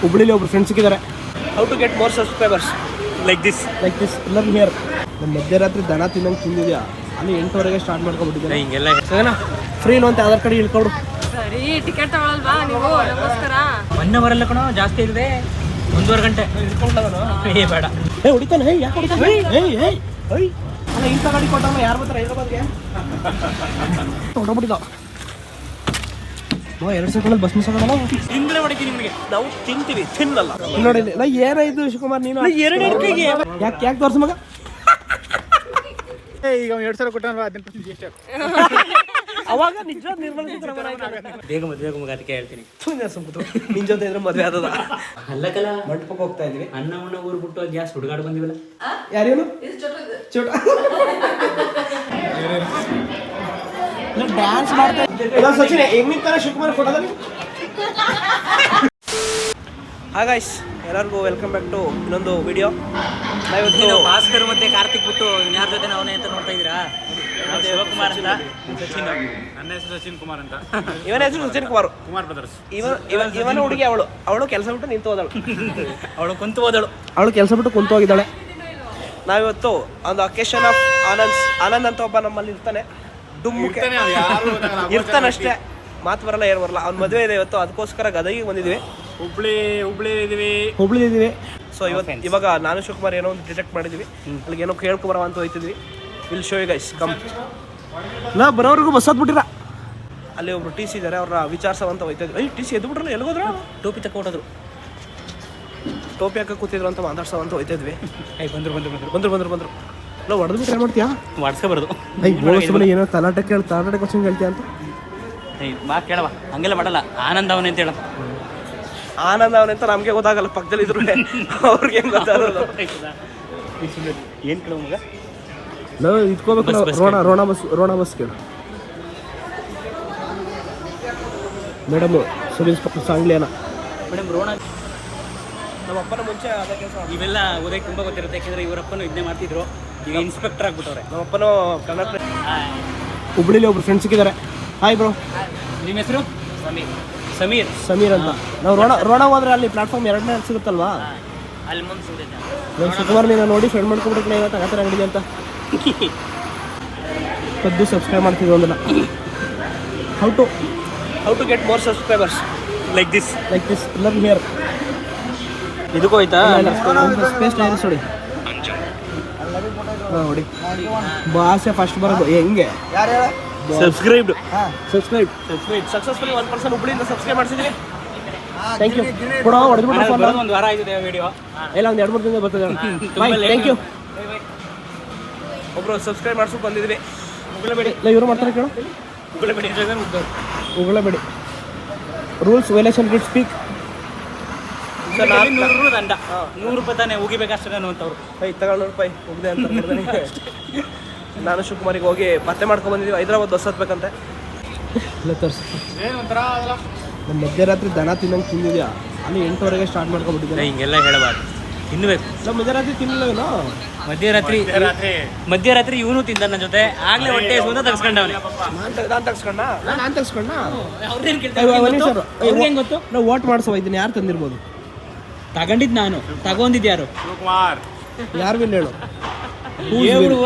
ಹುಬ್ಳಿಲಿ ಒಬ್ರು ಫ್ರೆಂಡ್ಸ್ ಸಿಕ್ಕಿದ್ದಾರೆ. How to get more subscribers like this learn here. ನಮ್ಮ ಮಧ್ಯರಾತ್ರಿ ದನ ತಿನ್ನಂಗೆ ತಿಂದಿದ್ಯಾ, ಅಲ್ಲಿ 8 ಸ್ಟಾರ್ಟ್ ಮಾಡ್ಕೊಬಿಟ್ಟಿದ್ದೆ. ಹಿಂಗೆಲ್ಲ ಸರಿನಾ? ಫ್ರೀ ಇಲ್ಲ ಅಂತ ಆಧಾರ್ ಕಾರ್ಡ್ ಇಳ್ಕೊಡು. ಸರಿ, ಟಿಕೆಟ್ ತಗೊಳಲ್ವಾ ನೀವು ನಮಸ್ಕಾರ? 1 ಅವರ್ ಅಲ್ಲ ಕಣೋ, ಜಾಸ್ತಿ ಇದೆ. 1.5 ಗಂಟೆ ಬೇಡ. ಹೊಡಿತಾನೆ. ಯಾಕೆ ಹೊಡಿತಾನೆ? ಅಲ್ಲ ಇಂಥ ಗಾಡಿ ಕೊಟ್ಟಮ್ಮ ಯಾರು ಬರ್ತಾರೆ ಹೈದ್ರಾಬಾದ್ಗೆ? ಹೊಡಬಿಟ್ಟಿದ್ದ 2 ಸೆಕೆಂಡಲ್ಲಿ ಬಸ್ ಮಿಸ್ ಆಗೋಣ. ತಿಂದ್ರೆ ಹೊಡಿತೀನಿ ನಿಮಗೆ. ನಾವು ತಿಂತೀವಿ, ತಿನ್ನಲ್ಲ. ನೋಡಿ ನಾ ಏನಾಯ್ತು ಶಿವಕುಮಾರ್, ನೀನು 2 ಯಾಕೆ ತೋರ್ಸು ಮಗ? ಈಗ 2,000 ಕೊಟ್ಟಲ್ವಾ, 15% GST ಅವಾಗ ನಿಜ ನಿರ್ಮಲ ಬೇಗ ಮದುವೆ ಮಗ, ಅದಕ್ಕೆ ಹೇಳ್ತೀನಿ. ನಿನ್ ಜೊತೆ ಇದ್ರೆ ಮದುವೆ ಆದದ. ಅಲ್ಲಕಲ್ಲ ಮಂಟಪಕ್ಕೆ ಹೋಗ್ತಾ ಇದ್ವಿ. ಅಣ್ಣ ಊರು ಬಿಟ್ಟು ಗ್ಯಾಸ್ ಹುಡುಗಾಡು ಬಂದಿವಲ್ಲ. ಯಾರೇನು ಚೋಟ ಡ್ಯಾನ್ಸ್ ಮಾಡ್ತಾ ಸಚಿನ್ ಹೆಂಗ್ ನಿಂತಾನೆ ಶಿವಕುಮಾರ್ ಫೋಟೋದಲ್ಲಿ. ಹಾಯ್ ಗೈಸ್, ಎಲ್ಲರಿಗೂ ವೆಲ್ಕಮ್ ಬ್ಯಾಕ್ ಟು ಇನ್ನೊಂದು ವಿಡಿಯೋ. ನಾವಿವತ್ತು ಭಾಸ್ಕರ್ ಮತ್ತೆ ಕಾರ್ತಿಕ್ ಬಿಟ್ಟು ಇನ್ಯಾರ ಜೊತೆ ಅವನೇ ಅಂತ ನೋಡ್ತಾ ಇದ್ದೀರಾ? ಶಿವಕುಮಾರ್ ಅಂತ, ಸಚಿನ್. ನನ್ನ ಹೆಸರು ಸಚಿನ್ ಕುಮಾರ್ ಅಂತ. ಇವನ ಹೆಸರು ಸಚಿನ್ ಕುಮಾರ್ ಬ್ರದರ್ಸ್. ಇವನ ಹುಡುಗಿ ಅವಳು ಕೆಲಸ ಬಿಟ್ಟು ನಿಂತು ಹೋದಳು. ಅವಳು ಕುಂತು ಹೋದಳು. ಅವಳು ಕೆಲಸ ಬಿಟ್ಟು ಕುಂತು ಹೋಗಿದ್ದಾಳೆ. ನಾವಿವತ್ತು ಒಂದು ಅಕೇಶನ್ ಆಫ್ ಆನಂದ್ ಅಂತ ಒಬ್ಬ ನಮ್ಮಲ್ಲಿ ಇರ್ತಾನೆ. ಇರ್ತಾನಷ್ಟೇ, ಮಾತು ಬರಲ್ಲ, ಏನು ಬರಲ್ಲ. ಅವ್ನ ಮದುವೆ ಇದೆ ಇವತ್ತು, ಅದಕ್ಕೋಸ್ಕರ ಗದಗಿಗೆ ಬಂದಿದ್ವಿ. ಹುಬ್ಳಿ ಇದೀವಿ. ಸೊ ಇವಾಗ ನಾನು ಶಿವಕುಮಾರ್ ಏನೋ ಒಂದು ಡಿಟೆಕ್ಟ್ ಮಾಡಿದ್ವಿ. ಅಲ್ಲಿಗೆ ಏನೋ ಕೇಳ್ಕೊಬರ ಅಂತ ಹೋಯ್ತಿದ್ವಿ. Will show you guys, come. ನಾ ಬರೋವ್ರಿಗೂ ಬಸ್ ಹತ್ಬಿಟ್ಟಿರ. ಅಲ್ಲಿ ಒಬ್ರು ಟಿ ಸಿ ಇದ್ದಾರೆ, ಅವ್ರ ವಿಚಾರಿಸೋವಂತ ಹೋಯ್ತಿದ್ವಿ. ಟಿ ಸಿ ಎದ್ದು ಬಿಟ್ರಲ್ಲ, ಎಲ್ಲಿಗೋದ್ರು? ಟೋಪಿ ತಕ್ಕೊಡೋದ್ರು, ಟೋಪಿ ಹಾಕಿ ಕೂತಿದ್ರು ಅಂತ ಮಾತಾಡ್ಸೋವಂತ ಹೋಯ್ತಿದ್ವಿ. ಬಂದ್ರು ನಾವು ಹೊಡೆದು ಬಿಟ್ಟು ಏನು ಮಾಡ್ತೀಯಾ? ಮಾಡಿಸ್ಕೊಬಾರ್ದು. ಏನೋ ತಲಾಟೆ ಕ್ವಶನ್ ಹೇಳ್ತೀಯ ಅಂತ. ಬಾ ಕೇಳವ, ಹಂಗೆಲ್ಲ ಮಾಡಲ್ಲ. ಆನಂದ್ ಅವನೇ ಅಂತ ಹೇಳ. ಆನಂದ್ ಅವನಂತ ನಮಗೆ ಗೊತ್ತಾಗಲ್ಲ, ಪಕ್ಕದಲ್ಲಿ ಇದ್ರು ಅವ್ರಿಗೆ ಹೆಂಗೆ ಗೊತ್ತಾಗೋದು? ಏನು ಕೇಳೋ ಮಗ? ನಾವು ಇಟ್ಕೋಬೇಕು. ರೋಣ ಬಸ್ ಕೇಳು madam. Sub inspector Sangliana madam. Rona ನಮ್ಮ ಅಪ್ಪನ ಮುಂಚೆ ಅದೇ ಕೆಲಸ. ಇವೆಲ್ಲ ಓದಕ್ಕೆ ತುಂಬ ಗೊತ್ತಿರುತ್ತೆ, ಯಾಕೆಂದರೆ ಇವರಪ್ಪನು ಇದನ್ನೇ ಮಾಡ್ತಿದ್ರು. ಈಗ ಇನ್ಸ್ಪೆಕ್ಟರ್ ಆಗ್ಬಿಟ್ಟವ್ರೆ. ನಮ್ಮ ಅಪ್ಪನು ಕಂಡಕ್ಟರ್. ಹುಬ್ಳಿಲಿ ಒಬ್ರು ಫ್ರೆಂಡ್ಸ್ ಸಿಕ್ಕಿದ್ದಾರೆ. Hi bro. ನಿಮ್ಮ ಹೆಸರು? ಸಮೀರ್ ಅಂತ. ನಾವು ರೋಣ ಹೋದ್ರೆ ಅಲ್ಲಿ ಪ್ಲಾಟ್ಫಾರ್ಮ್ 2ನೇ ಸಿಗುತ್ತಲ್ವಾ? ಅಲ್ಲಿ ಮುಂದೆ ಸಿಗುತ್ತೆ. ನಾವು ಶಿವಕುಮಾರ್ ನೀನು ನೋಡಿ ಫ್ರೆಂಡ್ ಮಾಡ್ಕೊಬಿಟ್ಟು ಇವತ್ತು ಆ ಥರ ಅಂಗಡಿ ಅಂತ ಕದ್ದು ಸಬ್ಸ್ಕ್ರೈಬ್ ಮಾಡ್ತಿದ್ವಿ ಒಂದಲ್ಲ. How to get more subscribers like this learn here. ಇದಕ್ಕೂ ಆಯ್ತಾ? ಸ್ಪೇಸ್ ಡೈರೀಸ್ ನೋಡಿ. ನೋಡಿ ಭಾಷೆ ಫಸ್ಟ್ ಬರೋದು ಹೆಂಗೆ? ಸಬ್ಸ್ಕ್ರೈಬ್ ಸಕ್ಸಸ್ಫುಲಿ 1% ಹುಬ್ಳಿಯಿಂದ ಸಬ್ಸ್ಕ್ರೈಬ್ ಮಾಡಿಸಿದ್ವಿ. Thank you. ಕೂಡ ಹೊಡೆದ್ಬಿಟ್ಟು ಒಂದು ವಾರ ಆಗಿದೆ ವಿಡಿಯೋ. ಇಲ್ಲ, ಒಂದು 2-3 ದಿನ ಬರ್ತದೆ. Thank you. ಒಬ್ರು ಸಬ್ಸ್ಕ್ರೈಬ್ ಮಾಡ್ಸೋಕೆ ಬಂದಿದ್ವಿ. ಉಗಳಬೇಡಿ. ಇಲ್ಲ, ಇವರು ಮಾಡ್ತಾರೆ ಕೇಳು. ಉಗಳಬೇಡಿ. ರೂಲ್ಸ್ ವೈಲೇಷನ್ ಗಿಟ್ ಸ್ಪೀಕ್. 100 ದಂಡ. 100 ರೂಪಾಯಿ ತಾನೇ ಉಗಿಬೇಕಷ್ಟೇ ನಾನು ಅಂತವ್ರು. ತಗೊಂಡು ರೂಪಾಯಿ ಉಗ್ದೆ ಅಂತ. ನಾನು ಶಿವಕುಮಾರಿಗೆ ಹೋಗಿ ಪತ್ತೆ ಮಾಡ್ಕೊಂಡ್ಬಂದಿದ್ದೀವಿ. ಹೈದ್ರಾಬಾದ್ ಬಸ್ ಹತ್ಬೇಕಂತೆ. ಇಲ್ಲ ತೋರಿಸಿ. ನಮ್ಮ ಮಧ್ಯರಾತ್ರಿ ದನ ತಿನ್ನಂಗೆ ತಿಂದಿದ್ಯಾ, ಅಲ್ಲಿ 8 ಸ್ಟಾರ್ಟ್ ಮಾಡ್ಕೊಂಡ್ಬಿಟ್ಟಿದ್ದೆ. ಹಿಂಗೆಲ್ಲ ಹೇಳಬಾರ್ದು, ತಿನ್ನಬೇಕು. ನಮ್ಮ ಮಧ್ಯರಾತ್ರಿ ತಿನ್ನಲ್ಲ. ಮಧ್ಯರಾತ್ರಿ ಇವನು ತಿಂದ ನನ್ನ ಜೊತೆ. ಆಗ್ಲೇ ಹೊಟ್ಟೆ ಅಂತ ತಗ್ಸ್ಕೊಂಡವನೇ. ನಾನು ತಗ್ಸ್ಕೊಂಡ. ಅವ್ರಿಗೇನು ಗೊತ್ತು? ನಾವು ವೋಟ್ ಮಾಡಿಸೋ ಇದನ್ನ ಯಾರು ತಂದಿರ್ಬೋದು? ತಗೊಂಡಿದ್ದು ನಾನು, ತಗೊಂಡಿದ್ದು ಯಾರು? ಯಾರು ಬಿಲ್ ಹೇಳು?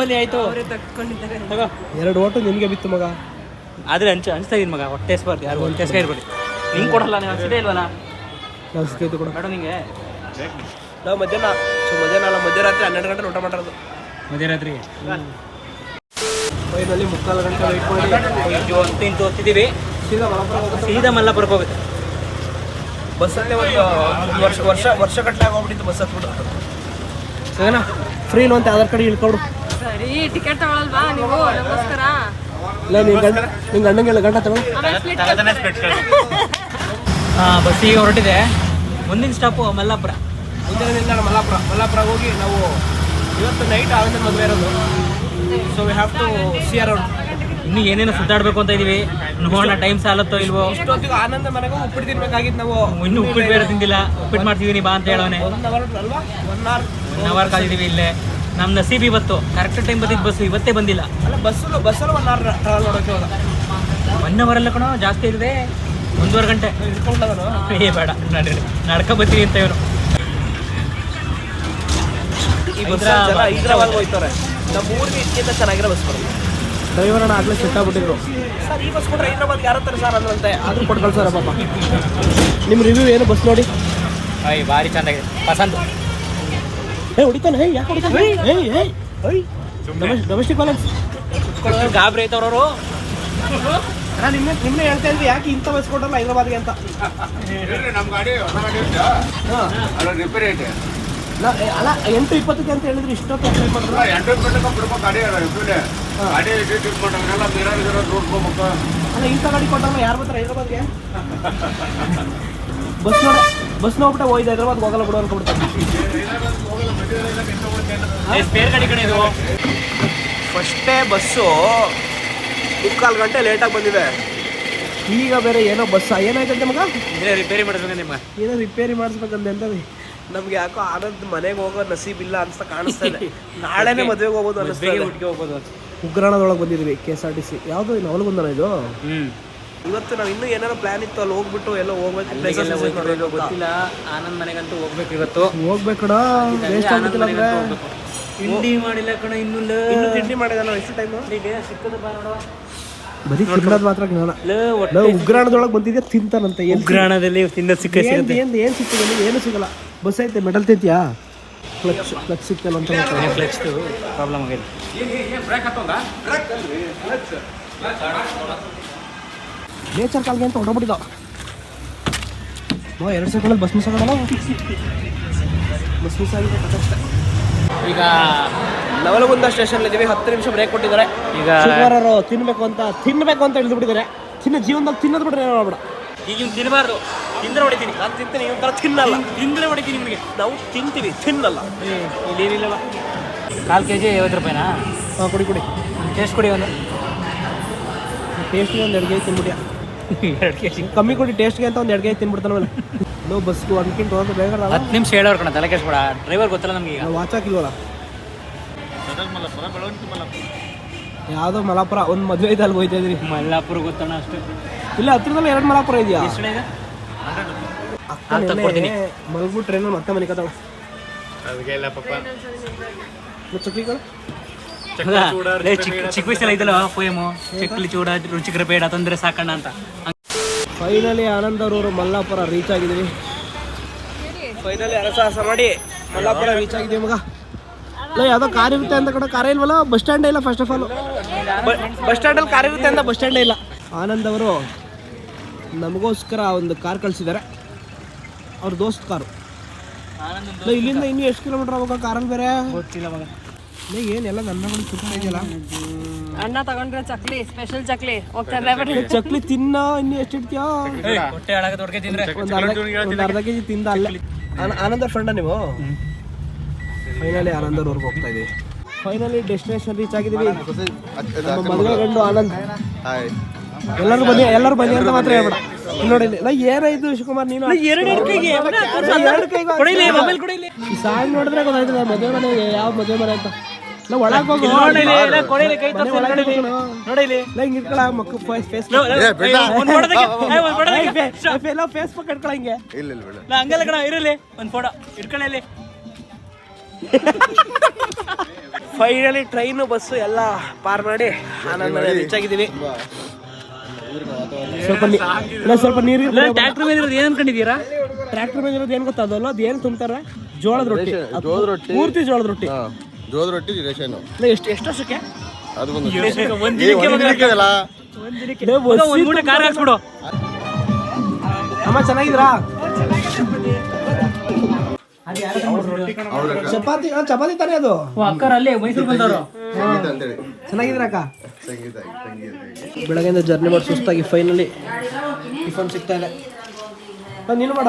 ಓಲಿ ಆಯ್ತು. 2 ಓಟು ನಿನಗೆ ಬಿತ್ತು ಮಗ. ಆದ್ರೆ ಅನ್ಸ್ತಾ ಇದೀನಿ ಮಗ, ಹೊಟ್ಟೆ ಎಸ್ಬಾರ್ದು ಯಾರು, ಹೊಟ್ಟೆ ಎಸ್ಕ ಇರ್ಬೇಡಿ. ನಿಂಗೆ ಕೊಡಲ್ಲ, ನೀವು ಅನ್ಸಿದೆ ಇಲ್ವಲ್ಲ? ಕೂಡ ಮೇಡಮ್ ನಿಂಗೆ ನಾವು ಮಧ್ಯರಾತ್ರಿ 12 ಗಂಟೆ ಊಟ ಮಾಡಿರೋದು. ಮಧ್ಯರಾತ್ರಿಗೆ ಫೈನಲ್ಲಿ 3/4 ಗಂಟೆ ವೆಯ್ಟ್ ಮಾಡಿ ಇಂಟು ಹೋಗ್ತಿದ್ದೀವಿ. ಸೀದಾ ಮಲ್ಲಾಪುರಕ್ಕೆ ಹೋಗುತ್ತೆ. ಬಸ್ಸಲ್ಲೇ ಒಂದು ವರ್ಷಗಟ್ಟಲೆ ಆಗೋಗ್ಬಿಟ್ಟಿತ್ತು ಬಸ್ ಹತ್ಬಿಟ್ಟು. ಸರಿನಾ? ಫ್ರೀ ಇಲ್ಲ ಅಂತ ಆಧಾರ್ ಕಾರ್ಡ್ ಇಳ್ಕೊಡು. ಸರಿ, ಟಿಕೆಟ್ ತಗೊಳಲ್ವಾ ನೀವು ನಮಸ್ಕಾರ? ಇಲ್ಲ, ನಿಂಗೆ ಗಂಡಂಗೆಲ್ಲ ಗಂಟ ತಗೊಂಡು ಬಸ್ಸಿಗೆ ಹೊರಟಿದೆ. ಮುಂದಿನ ಸ್ಟಾಪು ಮಲ್ಲಾಪುರ. ಮುಂದಿನ ನಿಲ್ದಾಣ ಮಲ್ಲಾಪುರ ಹೋಗಿ ನಾವು ಇವತ್ತು ನೈಟ್ ಆನಂದ್ ಮದುವೆ ಇರೋದು. So we have to see around. ಇನ್ನೂ ಏನೇನೋ ಸುತ್ತಾಡ್ಬೇಕು ಅಂತ ಇದೀವಿ. ನೋಡೋಣ ಟೈಮ್ ಸಾಲತ್ತೋ ಇಲ್ವೋ. ಇಷ್ಟೊತ್ತಿಗೆ ಆನಂದ ಮನೆಗೂ ಉಪ್ಪಿಟ್ಟು ತಿನ್ಬೇಕಾಗಿತ್ತು ನಾವು. ಇನ್ನೂ ಉಪ್ಪಿಟ್ಟು ಬೇರೆ ತಿಂದಿಲ್ಲ. ಉಪ್ಪಿಟ್ಟು ಮಾಡ್ತಿದ್ದೀನಿ ಬಾ ಅಂತ ಹೇಳೋನೆ. 1 ಅವರ್ ಕಾದಿದ್ದೀವಿ ಇಲ್ಲೇ. ನಮ್ಮ ನಸೀಬ್ ಇವತ್ತು ಕರೆಕ್ಟ್ ಟೈಮ್ ಬಂದಿದ್ದು ಬಸ್ಸು ಇವತ್ತೇ ಬಂದಿಲ್ಲ. ಅಲ್ಲ ಬಸ್ಸಲ್ಲಿ 1 ಅವರ್ ಟ್ರಾವೆಲ್ ಮಾಡೋಕೆ ಹೋದ. 1 ಅವರ್ ಅಲ್ಲ ಕಣೋ, ಜಾಸ್ತಿ ಇದೆ. 1.5 ಗಂಟೆ. ಏ ಬೇಡ ನಡೀರಿ, ನಡ್ಕೊ ಬರ್ತೀನಿ ಅಂತ ಇವನು. ಈ ಬಸ್ ಜನ ಹೈದ್ರಾಬಾದ್ಗೆ ಹೋಗ್ತಾರೆ. ನಮ್ಮ ಊರಿಗೆ ಇದಕ್ಕಿಂತ ಚೆನ್ನಾಗಿರೋ ಬಸ್ ಬರುತ್ತೆ. ಡ್ರೈವರ್ ಅಣ್ಣ ಆಗಲೇ ಸೆಟ್ ಆಗ್ಬಿಟ್ಟಿದ್ರು. ಸರ್ ಈ ಬಸ್ ಕೊಟ್ಟರೆ ಹೈದ್ರಾಬಾದ್ಗೆ ಯಾರು ಹತ್ತಾರೆ ಸರ್ ಅಂದ್ರಂತೆ. ಆದರೂ ಕೊಟ್ಟು ಕಳ್ಸಾರ ಪಾಪ. ನಿಮ್ಮ ರಿವ್ಯೂ ಏನು ಬಸ್ ನೋಡಿ? ಅಯ್ಯ ಭಾರಿ ಚೆನ್ನಾಗಿದೆ, ಪಸಂದ್. ಹೊಡಿತಾನೆ, ಯಾಕೆ ಹೊಡಿತಾನೆ? ಡೊಮೆಸ್ಟಿಕ್ ವೈಲೆನ್ಸ್ ಗಾಬರಿ ಐತವ್ರವರು. ನಾನು ನಿನ್ನೆ ಹೇಳ್ತಾ ಇದ್ವಿ ಯಾಕೆ ಇಂಥ ಬಸ್ ಕೊಟ್ಟಲ್ಲ ಹೈದ್ರಾಬಾದ್ಗೆ ಅಂತ. ನಮ್ಮ ಗಾಡಿ ಹೊಸ ಗಾಡಿ ಅಲ್ಲ ರಿಪೇರಿ ಐತೆ. ಅಲ್ಲ 8:20 ಅಂತ ಹೇಳಿದ್ರೆ ಇಷ್ಟೊತ್ತು ಅಪ್ಲೈ ಮಾಡಿದ್ರು. 8 ಬಿಡ್ಬೇಕು ಗಾಡಿ ರಿಪೇರಿ ಗಾಡಿ ಟ್ರೀಟ್ ಮಾಡೋಲ್ಲ. ಬೇರೆ ನೋಡ್ಕೋಬೇಕು. ಅಲ್ಲ ಇಂಥ ಗಾಡಿ ಕೊಟ್ಟಲ್ಲ ಯಾರು ಬರ್ತಾರೆ ಹೈದ್ರಾಬಾದ್ಗೆ? ಬಸ್ ನೋಡ್ಬಿಟ್ಟೆ ಹೋಯ್ತು ಹೈದ್ರಾಬಾದ್ಗೆ ಹೋಗಲ್ಲ ಬಿಡು ಅನ್ಕೊಬಿಡ್ತಾರೆ. ಸ್ಪೇರ್ ಗಾಡಿ ಕಡೆ ಇದು. ಫಸ್ಟೇ ಬಸ್ಸು 3/4 ಗಂಟೆ ಲೇಟಾಗಿ ಬಂದಿದೆ. ಈಗ ಬೇರೆ ಏನೋ ಬಸ್ ಏನಾಯ್ತಂತೆ ಮಗ? ರಿಪೇರಿ ಮಾಡಿಸ್ಬೇಕು ನಿಮ್ಗೆ. ಏನೋ ರಿಪೇರಿ ಮಾಡಿಸ್ಬೇಕಂತ ಅಂತವಿ. ನಮ್ಗೆ ಯಾಕೋ ಆನಂದ್ ಮನೆಗೆ ಹೋಗೋ ನಸೀಬ್ ಇಲ್ಲ ಅನ್ಸ್ತಾ ಕಾಣಿಸ್ತಾ ಇದೆ. ನಾಳೆನೇ ಮದುವೆಗೆ ಹೋಗ್ಬೋದು ಅನ್ನಿಸ್ತಾ ಇದೆ. ಹೋಗ್ಬೋದು. ಉಗ್ರಾಣದೊಳಗೆ ಬಂದಿದ್ವಿ KSRTC. ಯಾವುದು ಇನ್ನು ಅವಳಿಗೊಂದನ ಇದು? ಇವತ್ತು ನಾವು ಇನ್ನೂ ಏನಾರು ಪ್ಲಾನ್ ಇತ್ತು ಅಲ್ಲಿ ಹೋಗ್ಬಿಟ್ಟು ಎಲ್ಲೋ ಹೋಗ್ಬೇಕು. ಗೊತ್ತಿಲ್ಲ. ಆನಂದ್ ಮನೆಗಂತೂ ಹೋಗ್ಬೇಕು ಇವತ್ತು. ಹೋಗ್ಬೇಕಣ. ವೇಸ್ಟ್ ಆಗ್ಬಿಟ್ಟಿಲ್ಲ ಅಂದ್ರೆ ತಿಂಡಿ ಮಾಡಿಲ್ಲ ಕಣ ಇನ್ನೂ ತಿಂಡಿ ಮಾಡಿದಲ್ಲ. ಎಷ್ಟು ಟೈಮು? ಸಿಕ್ಕದ ಬಾ ನೋಡುವ. ಬರೀ ತಿನ್ನೋದು ಮಾತ್ರ ಜ್ಞಾನ. ಉಗ್ರಾಣದೊಳಗೆ ಬಂದಿದ್ಯಾ ತಿಂತಾನಂತೆ. ಉಗ್ರಾಣದಲ್ಲಿ ತಿನ್ನೋದು ಸಿಕ್ಕದೆ ಏನು ಸಿಗ್ತದೆ? ಏನು ಸಿಗಲ್ಲ. ಬಸ್ ಐತೆ ಮೆಡಲ್ ತಿಂತೀಯಾ? ಕ್ಲಚ್ ಸಿಗ್ತಲ್ಲ ಅಂತ ಕ್ಲಚ್ ಪ್ರಾಬ್ಲಮ್ ಆಗಿದೆ. ನೇಚರ್ ಕಾಲ್ಗೆ ಅಂತ ಹೊರಬಿಟ್ಟಿದ್ದ. 2 ಸೆಕೆಂಡಲ್ಲಿ ಬಸ್ ಮಿಸ್ ಆಗೋಲ್ಲ. ಬಸ್ ಮಿಸ್ ಆಗಿದೆ ಕಷ್ಟ. ಈಗ ನವಲಗುಂದ ಸ್ಟೇಷನ್ ಇದ್ದೀವಿ. 10 ನಿಮಿಷ ಬ್ರೇಕ್ ಕೊಟ್ಟಿದ್ದಾರೆ. ಈಗ ಶುಕ್ರವಾರರು ತಿನ್ನಬೇಕು ಅಂತ ಹಿಡಿದು ಬಿಟ್ಟಿದ್ದಾರೆ. ಜೀವನದಲ್ಲಿ ತಿನ್ನೋದು ಬಿಟ್ರೆ ನೋಡ್ಬೇಡ. ಈಗ ತಿನ್ನಬಾರ್ದು. ತಿಂದ್ರೆ ಹೊಡಿತೀನಿ. ನಾನು ತಿಂತೀನಿ, ಈ ಥರ ತಿನ್ನಲ್ಲ. ತಿಂದ್ರೆ ಹೊಡಿತೀನಿ ನಿಮಗೆ. ನಾವು ತಿಂತೀವಿ, ತಿನ್ನಲ್ಲ. ಇಲ್ಲಿರಲಿಲ್ಲವ. 4 kg 50 ರೂಪಾಯಿನಾ? ಹಾಂ ಕುಡಿ. ಟೇಸ್ಟ್ ಕೊಡಿ. ಒಂದು ಟೇಸ್ಟ್ಗೆ ಒಂದು 2 kg ತಿನ್ಬಿಟ್ಯಾ? 2 kg ಕಮ್ಮಿ ಕೊಡಿ ಟೇಸ್ಟ್ಗೆ ಅಂತ ಒಂದು 2 kg ತಿನ್ಬಿಡ್ತಾನೆ ಮೇಲೆ. ನೋ ಬಸ್ಗೆ 1 ಕಿಂಟ್ ಹೋದ್ರೆ ಬೇಗ 10 ನಿಮಿಷ ಹೇಳೋರು ಕಣ. ತಲೆ ಕೆಡಿಸ್ಬೇಡ. ಡ್ರೈವರ್ ಗೊತ್ತಲ್ಲ ನಮ್ಗೆ. ಈಗ ವಾಚ್ ಹಾಕಿಲ್ವಲ್ಲ. ಯಾವುದೋ ಮಲಾಪುರ ಒಂದು ಮದುವೆ ಇದೆ, ಅಲ್ಲಿಗೆ ಹೋಯ್ತಾ ಇದ್ರಿ. ಮಲ್ಲಾಪುರ ಗೊತ್ತಣ್ಣ ಅಷ್ಟೇ. ಇಲ್ಲ ಹತ್ರದಲ್ಲಿ 2 ಮಲಾಪುರ ಇದೆಯಾ? ತಗೊಡ್ತೀನಿ. ಮಲ್ಗು ಟ್ರೈನಲ್ಲಿ ಮತ್ತೆ ಮನೆ ಕತಾವ. ಅದಕ್ಕೆಲ್ಲ ಪಾಪ ಚಕ್ಲಿಗಳು ಚಿಕ್ಕ ವಯಸ್ಸಲ್ಲಿ ಐತಲ್ಲ ಪೋಯಮು, ಚಕ್ಲಿ ಚೂಡ ರುಚಿಕರ ಬೇಡ ತಂದ್ರೆ ಸಾಕಣ್ಣ ಅಂತ. ಫೈನಲಿ ಆನಂದ್ ಅವರು ಮಲ್ಲಾಪುರ ರೀಚ್ ಆಗಿದ್ದೀವಿ. ಫೈನಲಿ ಅರಸಾಹಸ ಮಾಡಿ ಮಲ್ಲಾಪುರ ರೀಚ್ ಆಗಿದ್ದೀವಿ ಮಗ. ಇಲ್ಲ ಯಾವುದೋ ಕಾರ್ ಇರುತ್ತೆ ಅಂತ ಕಡೆ ಕಾರೇ ಇಲ್ವಲ್ಲ. ಬಸ್ ಸ್ಟ್ಯಾಂಡೇ ಇಲ್ಲ. ಫಸ್ಟ್ ಆಫ್ ಆಲ್ ಬಸ್ ಸ್ಟ್ಯಾಂಡಲ್ಲಿ ಕಾರ್ ಇರುತ್ತೆ ಅಂತ ಬಸ್ ಸ್ಟ್ಯಾಂಡೇ ಇಲ್ಲ. ಆನಂದ್ ಅವರು ನಮಗೋಸ್ಕರ ಒಂದು ಕಾರ್ ಕಳಿಸಿದ್ದಾರೆ. ಅವ್ರ ದೋಸ್ತ್ ಕಾರು. ಇಲ್ಲಿಂದ ಇನ್ನೂ ಎಷ್ಟು ಕಿಲೋಮೀಟರ್ ಹೋಗೋ ಕಾರಲ್ಲಿ ಬೇರೆ ಗೊತ್ತಿಲ್ಲ ಮಗ. ಏನೆಲ್ಲ ನನ್ನ ಸುತ್ತ ಇದೆಯಲ್ಲ. ಅಣ್ಣ ತಗೊಂಡ್ರೆ ಚಕ್ಲಿ, ಸ್ಪೆಷಲ್ ಚಕ್ಲಿ ಹೋಗ್ತಾರೆ. ಚಕ್ಲಿ ತಿನ್ನ ಇನ್ನು ಎಷ್ಟು ಇಡ್ತೀಯಾ? ಹೊಟ್ಟೆ ಹಾಳಾಗದ ಹೊರಗೆ ತಿಂದ್ರೆ ಒಂದು ಅರ್ಧ ಕೆಜಿ ತಿಂದ ಅಲ್ಲೇ. ಆನಂದ ಫ್ರೆಂಡ ನೀವು? ಫೈನಲಿ ಆನಂದವ್ರವ್ರಿಗೆ ಹೋಗ್ತಾ ಇದೀವಿ. ಫೈನಲಿ ಡೆಸ್ಟಿನೇಷನ್ ರೀಚ್ ಆಗಿದ್ದೀವಿ. ನಮ್ಮ ಮದುವೆ ಗಂಡು ಆನಂದ್. ಎಲ್ಲರೂ ಬನ್ನಿ ಅಂತ ಮಾತ್ರ ಹೇಳ್ಬೇಡ. ನೋಡಿ ಏನಾಯ್ತು ಶಿವಕುಮಾರ್ ನೀನು? ಈ ಸಾಂಗ್ ನೋಡಿದ್ರೆ ಗೊತ್ತಾಯ್ತದೆ ಮದುವೆ ಮನೆ ಯಾವ ಮದುವೆ ಮನೆ ಅಂತ. ನಾವು ಒಳಗೆ ಹೋಗಿ ಹಿಂಗಿಟ್ಕೊಳ ಮಕ್ಕ ಫೇಸ್ಬುಕ್ ಇಟ್ಕೊಳ ಹಿಂಗೆ. ಹಂಗಲ್ಲ ಕಣ, ಇರಲಿ ಒಂದು ಫೋಟೋ ಇಟ್ಕೊಳ್ಳಿ. ಫೈನಲಿ ಟ್ರೈನು ಬಸ್ಸು ಎಲ್ಲ ಪಾರ್ ಮಾಡಿ ಆನಂದ ರೀಚ್ ಆಗಿದ್ದೀವಿ. ಸ್ವಲ್ಪ ನೀರು ಟ್ರ್ಯಾಕ್ಟರ್ ಮೇಲೆ ಇರೋದು ಏನು ಅನ್ಕೊಂಡಿದ್ದೀರಾ? ಟ್ರ್ಯಾಕ್ಟರ್ ಮೇಲೆ ಇರೋದು ಏನು ಗೊತ್ತಾ? ಅದಲ್ಲ ಅದು ಏನು ತುಂಬ್ತಾರೆ? ಜೋಳದ ರೊಟ್ಟಿ. ಪೂರ್ತಿ ಜೋಳದ ರೊಟ್ಟಿ. ರೇಷನ್ ಎಷ್ಟು ವರ್ಷಕ್ಕೆ? ಕಾರ್ ಹಾಕ್ಸ್ಬಿಡು. ಅಮ್ಮ ಚೆನ್ನಾಗಿದ್ರಾ? ಚಪಾತಿ ತಾನೇ ಅದು? ಅಕ್ಕರ ಅಲ್ಲೇ ಮೈಸೂರು ಬಂದವರು. ಚೆನ್ನಾಗಿದ್ರ ಅಕ್ಕ? ಬೆಳಗ್ಗೆಯಿಂದ ಜರ್ನಿ ಮಾಡಿ ಸುಸ್ತಾಗಿ ಫೈನಲಿ ಟಿಫನ್ ಸಿಗ್ತಾ ಇದೆ. ನೀನು ಮಾಡ.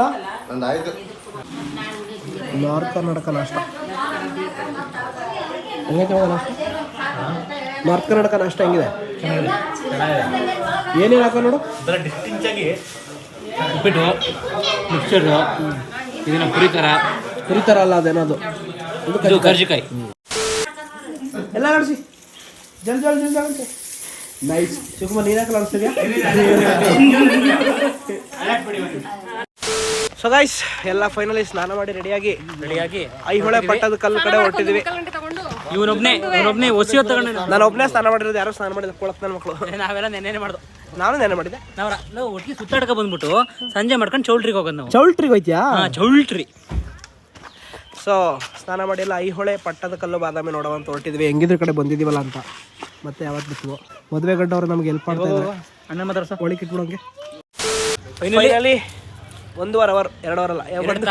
ನಾರ್ತ್ ಕರ್ನಾಟಕ ನಾಷ್ಟ ಹೆಂಗೈತೆ ಮಗ? ನಾಷ್ಟ ನಾರ್ತ್ ಕರ್ನಾಟಕ ನಾಷ್ಟ ಹೆಂಗಿದೆ? ಏನೇನು ಹಾಕ ನೋಡು. ಉಪ್ಪಿಟ್ಟು, ಮಿಕ್ಸರು, ಇದನ್ನ ಪುರಿತರ ಅಲ್ಲ ಅದೇನದು ಇದು ಕರ್ಜಿಕಾಯಿ ಎಲ್ಲ ನಡೆಸಿ ಜಲ್ದಿ ಅಂತ ನೈಸ್. ಶಿವಕುಮಾರ್ ನೀನ್ ಯಾಕೆ ಅನಿಸ್ತಿದ್ಯಾ? ಸೊ ಗೈಸ್ ಎಲ್ಲ ಫೈನಲಿ ಸ್ನಾನ ಮಾಡಿ ರೆಡಿಯಾಗಿ ಐಹೊಳೆ ಪಟ್ಟದ ಕಲ್ಲು ಕಡೆ ಹೊರಟಿದ್ವಿ. ಇವನೊಬ್ನೇ ಒಸಿಯೋ ತಗೊಂಡು ನಾನು ಒಬ್ಬನೇ ಸ್ನಾನ ಮಾಡಿರೋದು, ಯಾರೋ ಸ್ನಾನ ಮಾಡಿದ ಕೊಳಕ್ ನನ್ನ ಮಕ್ಕಳು. ನಾವೆಲ್ಲ ನೆನ್ನೆ ಮಾಡ್ದು. ನಾನು ನೆನೆ ಮಾಡಿದ್ದೆ. ನಾವು ಒಟ್ಟಿಗೆ ಸುತ್ತಾಡ್ಕ ಬಂದ್ಬಿಟ್ಟು ಸಂಜೆ ಮಾಡ್ಕೊಂಡು ಚೌಲ್ಟ್ರಿಗೆ ಹೋಗೋದು ನಾವು. ಚೌಲ್ಟ್ರಿಗೆ ಹೋಯ್ತಿಯಾ? ಚೌಲ್ಟ್ರಿ. ಸೊ ಸ್ನಾನ ಮಾಡಿ ಎಲ್ಲ ಐಹೊಳೆ ಪಟ್ಟದ ಕಲ್ಲು ಬಾದಾಮಿ ನೋಡುವಂತ ಹೊರಟಿದ್ವಿ. ಹೆಂಗಿದ್ರ ಕಡೆ ಬಂದಿದ್ದೀವಲ್ಲ ಅಂತ. ಮತ್ತೆ ಯಾವತ್ತು ಬಿತ್ತು ಮದುವೆ ಗಡ್ಡವ್ರು ನಮ್ಗೆ ಹೆಲ್ಪ್ ಮಾಡ್ತಾ ಇದ್ದಾರೆ. ಅಣ್ಣ ಮಾತಾಡ್ಸ ಒಳಗೆ ಇಟ್ಬಿಡೋಂಗೆ. ಫೈನಲಿ 1.5 ಅವರ್ 2 ಅವರ್ ಅಲ್ಲ 2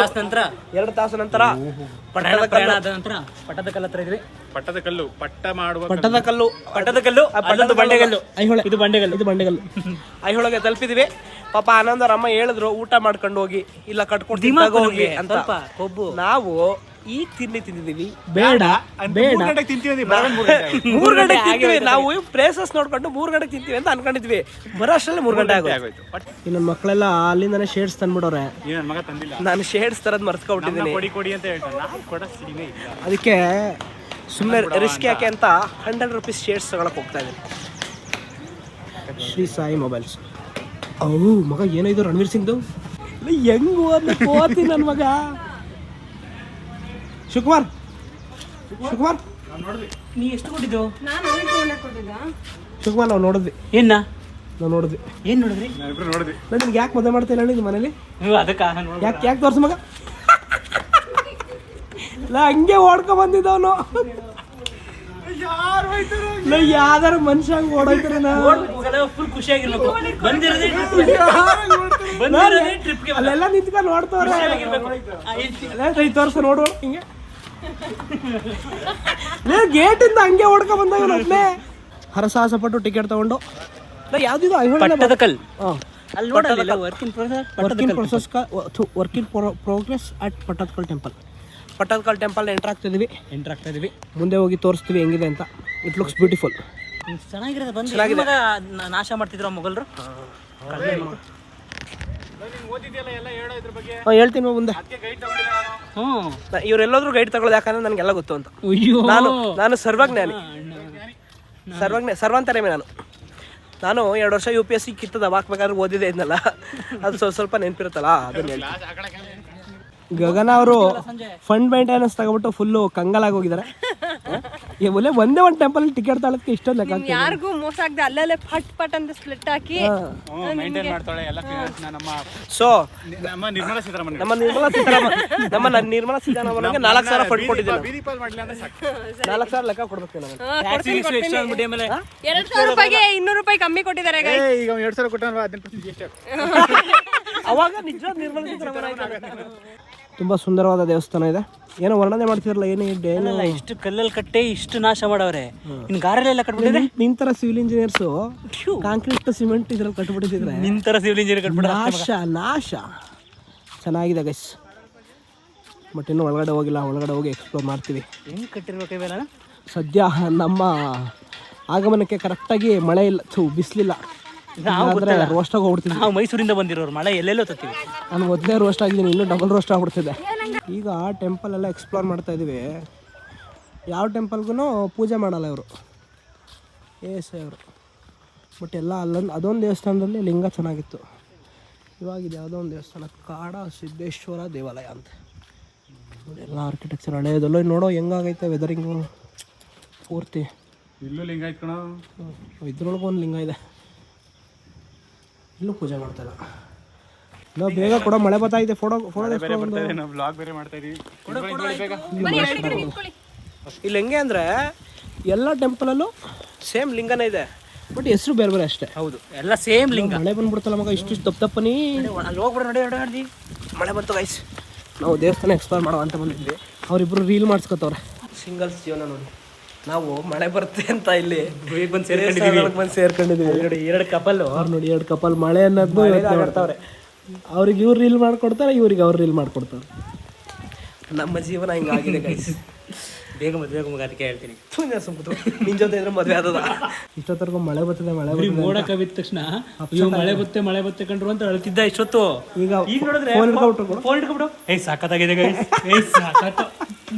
ತಾಸು ನಂತರ ಪಟ್ಟದ ಕಲ್ಲು ಆದ ನಂತರ ಪಟ್ಟದ ಕಲ್ಲು ಹತ್ರ ಇದ್ವಿ. ಪಟ್ಟದ ಕಲ್ಲು ಪಟ್ಟದ ಕಲ್ಲು ಅಲ್ಲೊಂದು ಬಂಡೆಗಲ್ಲು. ಐಹೊಳೆ ಇದು ಬಂಡೆಗಲ್ಲು. ಐಹೊಳೆಗೆ ತಲುಪಿದ್ವಿ. ಪಾಪ ಆನಂದ್ ಅವ್ರ ಅಮ್ಮ ಹೇಳಿದ್ರು ಊಟ ಮಾಡ್ಕೊಂಡು ಹೋಗಿ, ಇಲ್ಲ ಕಟ್ಕೊಡ್ತೀನಿ ಹೋಗಿ ಅಂತ. ಕೊಬ್ಬು. ನಾವು ಈಗ ತಿಂದಿದ್ದೀವಿ. ಬೇಡ 3 ಗಂಟೆಗೆ ತಿಂತೀವಿ. ನಾವು ಪ್ಲೇಸಸ್ ನೋಡ್ಕೊಂಡು 3 ಗಂಟೆಗೆ ತಿಂತೀವಿ ಅಂತ ಅನ್ಕೊಂಡಿದ್ವಿ. ಬರೋ ಅಷ್ಟರಲ್ಲಿ 3 ಗಂಟೆ ಆಗೋಯ್ತು. ನನ್ನ ಮಕ್ಕಳೆಲ್ಲ ಅಲ್ಲಿಂದಾನೆ ಶೇಡ್ಸ್ ತಂದ್ಬಿಡೋರೆ. ಮಗ ತಂದಿಲ್ಲ, ನಾನು ಶೇಡ್ಸ್ ತರದ್ ಮರ್ತ್ಕೊಬಿಟ್ಟಿದ್ದೀನಿ. ಕೊಡಿ ಅಂತ ಹೇಳ್ತಾನೆ. ಅದಕ್ಕೆ ಸುಮ್ಮನೆ ರಿಸ್ಕ್ ಯಾಕೆ ಅಂತ 100 ರೂಪೀಸ್ ಶೇಡ್ಸ್ ತಗೊಳಕ್ ಹೋಗ್ತಾ ಇದ್ದೀನಿ. ಶ್ರೀ ಸಾಯಿ ಮೊಬೈಲ್ಸ್. ಅವು ಮಗ ಏನೋ ಇದು ರಣವೀರ್ ಸಿಂಗ್ದು ಹೆಂಗ್ ಓದ್ತಿ ನನ್ನ ಮಗ. ಶಿವಕುಮಾರ್ ನೀ ಎಷ್ಟು ಕೊಟ್ಟಿದ್ದು? ಶಿವಕುಮಾರ್ ನಾವು ನೋಡಿದ್ವಿ. ನಾವು ನೋಡಿದ್ವಿ. ಏನ್ ನೋಡಿದ್ರಿ? ನಾನು ನಿನ್ಗೆ ಯಾಕೆ ಮದುವೆ ಮಾಡ್ತಾ ಇಲ್ಲ ನಿಮ್ಮ ಮನೇಲಿ? ಯಾಕೆ ತೋರ್ಸು ಮಗ. ಹಂಗೆ ಓಡ್ಕೊ ಬಂದಿದ್ದವನು. ಯಾವ್ದಾರ ಮನುಷ್ಯ ಓಡೋಯ್ತಾರೆ. ಫುಲ್ ಖುಷಿಯಾಗಿರ್ಬೇಕು. ಅಲ್ಲೆಲ್ಲ ನಿಂತ್ಕೊಂಡು ನೋಡ್ತವ್ರೆ. ತೋರ್ಸ ನೋಡುವ ಹಿಂಗೆ ಗೇಟಿಂದ ಹಂಗೆ ಓಡ್ಕೊ ಬಂದವನೇ. ಹರಸಾಹಸ ಪಟ್ಟು ಟಿಕೆಟ್ ತಗೊಂಡು ಯಾವ್ದಿದು ಪಟ್ಟದ ಕಲ್ಲು. Work in progress at Pattadakal temple. Pattadakal temple enter ಆಗ್ತಾ ಇದೀವಿ. ಮುಂದೆ ಹೋಗಿ ತೋರಿಸ್ತೀವಿ ಹೆಂಗಿದೆ ಅಂತ. It looks beautiful. ಚೆನ್ನಾಗಿದೆ. ನಾಶ ಮಾಡ್ತಿದ್ರು ಮೊಘಲರು. ಹೇಳ್ತೀನಿ ಮುಂದೆ. ಇವರೆಲ್ಲರೂ ಗೈಡ್ ತಗೊಳ್ಳೋದು ಯಾಕಂದ್ರೆ ನನಗೆಲ್ಲ ಗೊತ್ತು ಅಂತ. ನಾನು ಸರ್ವಂತರೇಮೆ. ನಾನು 2 ವರ್ಷ UPSC ಕಿತ್ತದ ಹಾಕ್ಬೇಕಾದ್ರೆ ಓದಿದೆ ಇದ್ನಲ್ಲ, ಅದು ಸ್ವಲ್ಪ ನೆನಪಿರುತ್ತಲ್ಲ ಅದನ್ನ ಹೇಳಿ. ಗಗನ ಅವರು ಫಂಡ್ ಮೇಂಟೆನೆನ್ಸ್ ತಗೊಬಿಟ್ಟು ಫುಲ್ಲು ಕಂಗಾಲಾಗಿ ಹೋಗಿದ್ದಾರೆ. ಒಂದೇ ಒಂದು ಟೆಂಪಲ್ ಟಿಕೆಟ್ ತಗೊಳ್ಳೋದಕ್ಕೆ ಇಷ್ಟೊಂದು ಲೆಕ್ಕ. ಯಾರಿಗೂ ಮೋಸ ಆಗದೆ ಅಲ್ಲೇ ಪಟ್ ಅಂತ ಸ್ಪ್ಲಿಟ್ ಹಾಕಿ ಮೇಂಟೈನ್ ಮಾಡ್ತಾಳೆ ಎಲ್ಲ. ಸೊ ನಮ್ಮ ನಿರ್ಮಲಾ ಸೀತಾರಾಮನ್ ನಮ್ಮ ನಿರ್ಮಲಾ ಸೀತಾರಾಮನ್ಗೆ 4,000 ಫಂಡ್ ಕೊಟ್ಟಿದ್ದೀನಿ. ಬೀದಿ ಪಾಲ್ ಮಾಡಲಿ ಅಂದ್ರೆ 4,000 ಲೆಕ್ಕ ಕೊಡ್ಬೇಕು ನಾನು. 2,000 ರೂಪಾಯಿಗೆ 200 ರೂಪಾಯಿ ಕಮ್ಮಿ ಕೊಟ್ಟಿದ್ದಾರೆ. ಈಗ 2,000 ಕೊಟ್ಟಲ್ವಾ 15% GST. ಅವಾಗ ನಿಜ ನಿರ್ಮಲಾ ಸೀತಾರಾಮನ್. ತುಂಬಾ ಸುಂದರವಾದ ದೇವಸ್ಥಾನ ಇದೆ. ಏನೋ ವರ್ಣನೆ ಮಾಡ್ತಿರಲ್ಲ, ಏನಿಲ್ಲ ಇಷ್ಟು ಕಲ್ಲಲ್ಲಿ ಕಟ್ಟೆ ಇಷ್ಟು ನಾಶ ಮಾಡವ್ರೆ. ಇನ್ನು ಗಾರೆಲ್ಲ ಕಟ್ಬಿಟ್ಟಿದ್ರೆ ನಿಂತರ ಸಿವಿಲ್ ಇಂಜಿನಿಯರ್ಸ್ ಕಾಂಕ್ರೀಟ್ ಸಿಮೆಂಟ್ ಇದ್ರಲ್ಲಿ ಕಟ್ಬಿಟ್ಟಿದ್ರೆ ನಿಂತರ ಸಿವಿಲ್ ಇಂಜಿನಿಯರ್ ಕಟ್ಬಿಡ ನಾಶ. ಚೆನ್ನಾಗಿದೆ ಗೈಸ್. ಬಟ್ ಇನ್ನು ಒಳಗಡೆ ಹೋಗಿಲ್ಲ. ಒಳಗಡೆ ಹೋಗಿ ಎಕ್ಸ್ಪ್ಲೋರ್ ಮಾಡ್ತೀವಿ. ಹೆಂಗ್ ಕಟ್ಟಿರ್ಬೇಕು ಇವೆಲ್ಲ. ಸದ್ಯ ನಮ್ಮ ಆಗಮನಕ್ಕೆ ಕರೆಕ್ಟಾಗಿ ಮಳೆ ಇಲ್ಲ, ಬಿಸಿಲಿಲ್ಲ. ರೋಸ್ಟ್ ಆಗಿ ಹೋಗ್ಬಿಡ್ತೀವಿ. ನಾವು ಮೈಸೂರಿಂದ ಬಂದಿರೋರು, ಮಳೆ ಎಲ್ಲೆಲ್ಲೋ ತತ್ತೀವಿ. ನಾನು ಮೊದಲೇ ರೋಸ್ಟ್ ಆಗಿದ್ದೀನಿ, ಇನ್ನೂ ಡಬಲ್ ರೋಸ್ಟ್ ಆಗ್ಬಿಡ್ತಿದೆ. ಈಗ ಟೆಂಪಲ್ ಎಲ್ಲ ಎಕ್ಸ್ಪ್ಲೋರ್ ಮಾಡ್ತಾ ಇದ್ದೀವಿ. ಯಾವ ಟೆಂಪಲ್ಗೂ ಪೂಜೆ ಮಾಡಲ್ಲ ಇವರು, ಅವರು. ಬಟ್ ಎಲ್ಲ ಅದೊಂದು ದೇವಸ್ಥಾನದಲ್ಲಿ ಲಿಂಗ ಚೆನ್ನಾಗಿತ್ತು. ಇವಾಗಿದೆ ಯಾವುದೋ ಒಂದು ದೇವಸ್ಥಾನ, ಕಾಡ ಸಿದ್ದೇಶ್ವರ ದೇವಾಲಯ ಅಂತ. ಎಲ್ಲ ಆರ್ಕಿಟೆಕ್ಚರ್ ಹಳೆಯದಲ್ಲೋ. ನೋಡೋ ಹೆಂಗಾಗೈತೆ ವೆದರಿಂಗು ಪೂರ್ತಿ. ಇಲ್ಲೂ ಲಿಂಗ ಐತ್ ಕಣ. ಇದ್ರೊಳಗೆ ಒಂದು ಲಿಂಗ ಇದೆ. ಇಲ್ಲೂ ಪೂಜೆ ಮಾಡ್ತಾಯಿಲ್ಲ. ನಾವು ಬೇಗ ಕೂಡ ಮಳೆ ಬರ್ತಾ ಇದೆ. ಫೋಟೋ ನಾವು ಬ್ಲಾಗ್ ಬೇರೆ ಮಾಡ್ತಾ ಇದೀವಿ. ಇಲ್ಲಿ ಹೆಂಗೆ ಅಂದರೆ ಎಲ್ಲ ಟೆಂಪಲಲ್ಲೂ ಸೇಮ್ ಲಿಂಗನೇ ಇದೆ, ಬಟ್ ಹೆಸರು ಬೇರೆ ಬೇರೆ ಅಷ್ಟೇ. ಹೌದು, ಎಲ್ಲ ಸೇಮ್ ಲಿಂಗ. ಮಳೆ ಬಂದ್ಬಿಡ್ತಲ್ಲ ಮಗ, ಇಷ್ಟು ತಪ್ಪನಿ. ಅಲ್ಲಿ ಹೋಗ್ಬಿಡ ನೋಡಿ. ಮಳೆ ಬಂತು ಗೈಸ್. ನಾವು ದೇವಸ್ಥಾನ ಎಕ್ಸ್ಪ್ಲೋರ್ ಮಾಡೋ ಅಂತ ಬಂದಿದ್ವಿ. ಅವರಿಬ್ಬರು ರೀಲ್ ಮಾಡಿಸ್ಕೊತವ್ರೆ. ಸಿಂಗಲ್ಸ್ ಜೀವನ ನೋಡಿ. ನಾವು ಮಳೆ ಬರುತ್ತೆ ಅಂತ ಇಲ್ಲಿ ಬಂದು ಸೇರ್ಕೊಂಡಿದ್ದೀವಿ. ನೋಡಿ 2 ಕಪಲ್. ಅವ್ರು ನೋಡಿ 2 ಕಪಲ್ ಮಳೆ ಅನ್ನೋದು ಮಾಡ್ತಾವ್ರೆ. ಅವ್ರಿಗೆ ಇವ್ರು ರೀಲ್ ಮಾಡ್ಕೊಡ್ತಾರೆ, ಇವ್ರಿಗೆ ಅವ್ರು ರೀಲ್ ಮಾಡ್ಕೊಡ್ತಾರೆ. ನಮ್ಮ ಜೀವನ ಹಿಂಗಾಗಿದೆ ಗೈಸ್. ಬೇಗ ಮದುವೆ ಮಗ, ಅದಕ್ಕೆ ಹೇಳ್ತೀನಿ. ನಿನ್ ಜೊತೆ ಇದ್ರೆ ಮದುವೆ ಆದದ. ಇಷ್ಟೊತ್ತರ್ಗು ಮಳೆ ಬರ್ತದೆ ಮೋಡ ಕವಿದ ತಕ್ಷಣ ಮಳೆ ಬತ್ತೆ ಕಂಡ್ರು ಅಂತ ಅಳ್ತಿದ್ದ ಇಷ್ಟೊತ್ತು. ಈಗ ನೋಡಿದ್ರೆ ಫೋನ್ ಇಟ್ಕೊಬಿಡು. ಸಾಕತ್ತಾಗಿದೆ ಗೈಸ್. ಸಾಕತ್ತ.